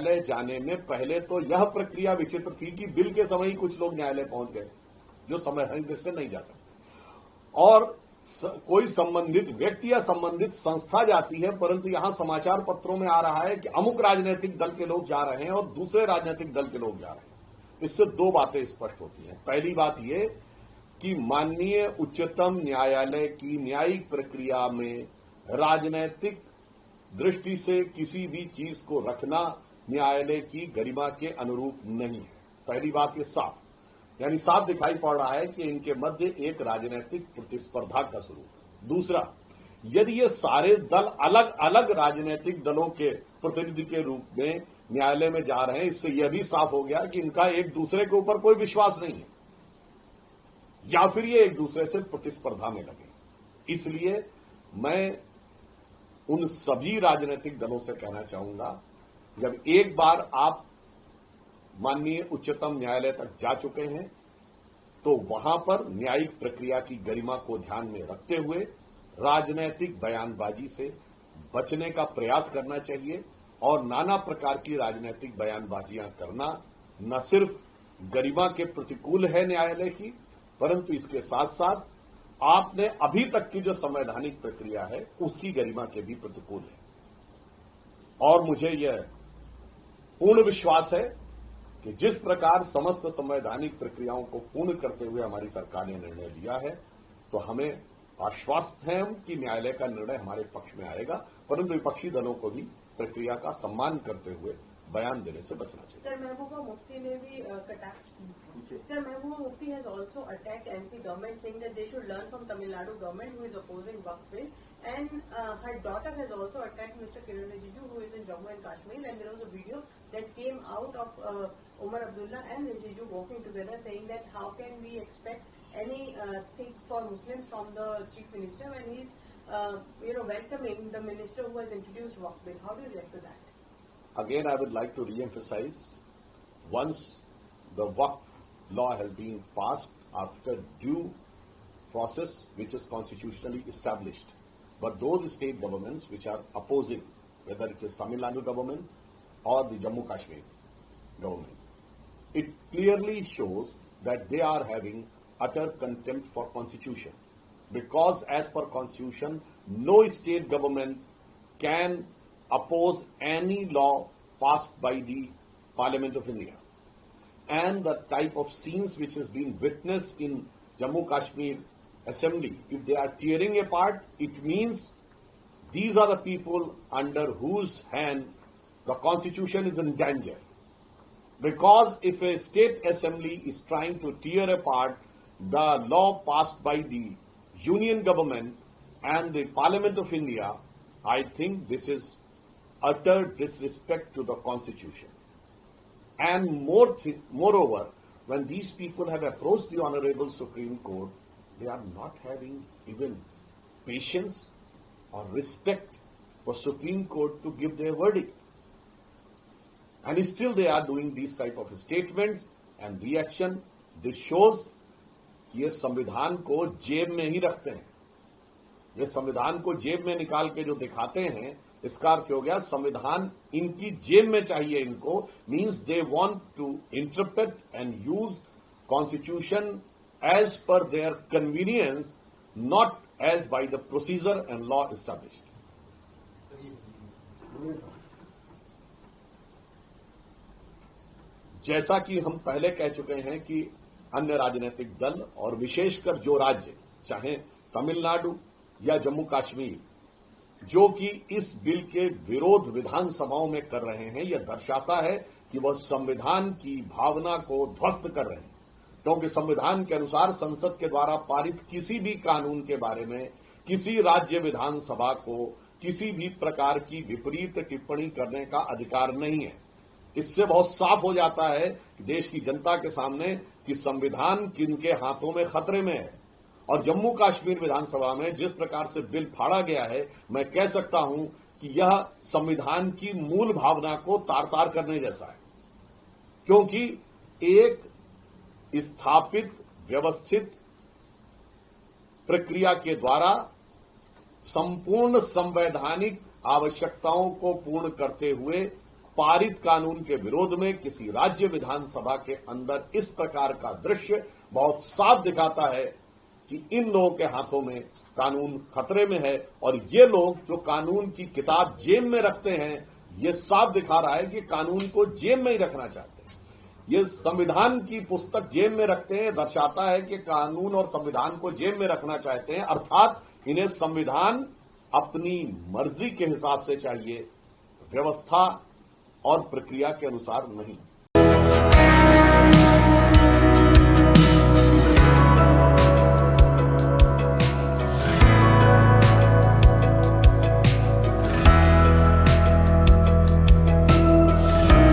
न्यायालय जाने में पहले तो यह प्रक्रिया विचित्र थी कि बिल के समय ही कुछ लोग न्यायालय पहुंच गए जो समय से नहीं जा सकते, और कोई संबंधित व्यक्ति या संबंधित संस्था जाती है, परंतु यहां समाचार पत्रों में आ रहा है कि अमुक राजनीतिक दल के लोग जा रहे हैं और दूसरे राजनीतिक दल के लोग जा रहे हैं। इससे दो बातें स्पष्ट होती हैं। पहली बात यह कि माननीय उच्चतम न्यायालय की न्यायिक प्रक्रिया में राजनीतिक दृष्टि से किसी भी चीज को रखना न्यायालय की गरिमा के अनुरूप नहीं है। पहली बात ये साफ, यानी साफ दिखाई पड़ रहा है कि इनके मध्य एक राजनीतिक प्रतिस्पर्धा का स्वरूप है। दूसरा, यदि ये सारे दल अलग अलग राजनीतिक दलों के प्रतिनिधि के रूप में न्यायालय में जा रहे हैं, इससे यह भी साफ हो गया कि इनका एक दूसरे के ऊपर कोई विश्वास नहीं है, या फिर ये एक दूसरे से प्रतिस्पर्धा में लगे। इसलिए मैं उन सभी राजनीतिक दलों से कहना चाहूंगा, जब एक बार आप माननीय उच्चतम न्यायालय तक जा चुके हैं तो वहां पर न्यायिक प्रक्रिया की गरिमा को ध्यान में रखते हुए राजनीतिक बयानबाजी से बचने का प्रयास करना चाहिए। और नाना प्रकार की राजनीतिक बयानबाजियां करना न सिर्फ गरिमा के प्रतिकूल है न्यायालय की, परंतु इसके साथ साथ आपने अभी तक की जो संवैधानिक प्रक्रिया है उसकी गरिमा के भी प्रतिकूल है। और मुझे यह पूर्ण विश्वास है कि जिस प्रकार समस्त संवैधानिक प्रक्रियाओं को पूर्ण करते हुए हमारी सरकार ने निर्णय लिया है, तो हमें आश्वस्त हैं कि न्यायालय का निर्णय हमारे पक्ष में आएगा, परंतु विपक्षी दलों को भी प्रक्रिया का सम्मान करते हुए बयान देने से बचना चाहिए। सर, महबूबा मुफ्ती ने भी Sir, Mehbooba Mufti has also attacked NC government, saying that they should learn from Tamil Nadu government, who is opposing Waqf bill, and her daughter has also attacked Mr. Kiran Rijiju, who is in Jammu and Kashmir, and there was a video that came out of Omar Abdullah and Rijiju walking together, saying that how can we expect anything for Muslims from the chief minister when he's welcoming the minister who has introduced Waqf bill. How do you react to that? Again, I would like to re-emphasize, once the Waqf law has been passed after due process which is constitutionally established, but those state governments which are opposing, whether it is Tamil Nadu government or the Jammu Kashmir government, it clearly shows that they are having utter contempt for constitution, because as per constitution no state government can oppose any law passed by the Parliament of India. And the type of scenes which has been witnessed in Jammu Kashmir Assembly, if they are tearing apart, it means these are the people under whose hand the constitution is in danger. Because if a state assembly is trying to tear apart the law passed by the union government and the Parliament of India, I think this is utter disrespect to the constitution. And moreover, when these people have approached the Honorable Supreme Court, they are not having even patience or respect for Supreme Court to give their verdict. And still they are doing these type of statements and reaction. This shows कि ये संविधान को जेब में ही रखते हैं। ये संविधान को जेब में निकाल के जो दिखाते हैं, इसका अर्थ हो गया संविधान इनकी जेब में चाहिए इनको, means they want to interpret and use constitution as per their convenience, not as by the procedure and law established. जैसा कि हम पहले कह चुके हैं कि अन्य राजनीतिक दल और विशेषकर जो राज्य, चाहे तमिलनाडु या जम्मू कश्मीर, जो कि इस बिल के विरोध विधानसभाओं में कर रहे हैं, यह दर्शाता है कि वह संविधान की भावना को ध्वस्त कर रहे हैं। क्योंकि संविधान के अनुसार संसद के द्वारा पारित किसी भी कानून के बारे में किसी राज्य विधानसभा को किसी भी प्रकार की विपरीत टिप्पणी करने का अधिकार नहीं है। इससे बहुत साफ हो जाता है कि देश की जनता के सामने कि संविधान किनके हाथों में खतरे में है। और जम्मू कश्मीर विधानसभा में जिस प्रकार से बिल फाड़ा गया है, मैं कह सकता हूं कि यह संविधान की मूल भावना को तार-तार करने जैसा है। क्योंकि एक स्थापित व्यवस्थित प्रक्रिया के द्वारा संपूर्ण संवैधानिक आवश्यकताओं को पूर्ण करते हुए पारित कानून के विरोध में किसी राज्य विधानसभा के अंदर इस प्रकार का दृश्य बहुत साफ दिखाता है कि इन लोगों के हाथों में कानून खतरे में है। और ये लोग जो कानून की किताब जेब में रखते हैं, ये साफ दिखा रहा है कि कानून को जेब में ही रखना चाहते हैं। ये संविधान की पुस्तक जेब में रखते हैं, दर्शाता है कि कानून और संविधान को जेब में रखना चाहते हैं, अर्थात इन्हें संविधान अपनी मर्जी के हिसाब से चाहिए, व्यवस्था और प्रक्रिया के अनुसार नहीं।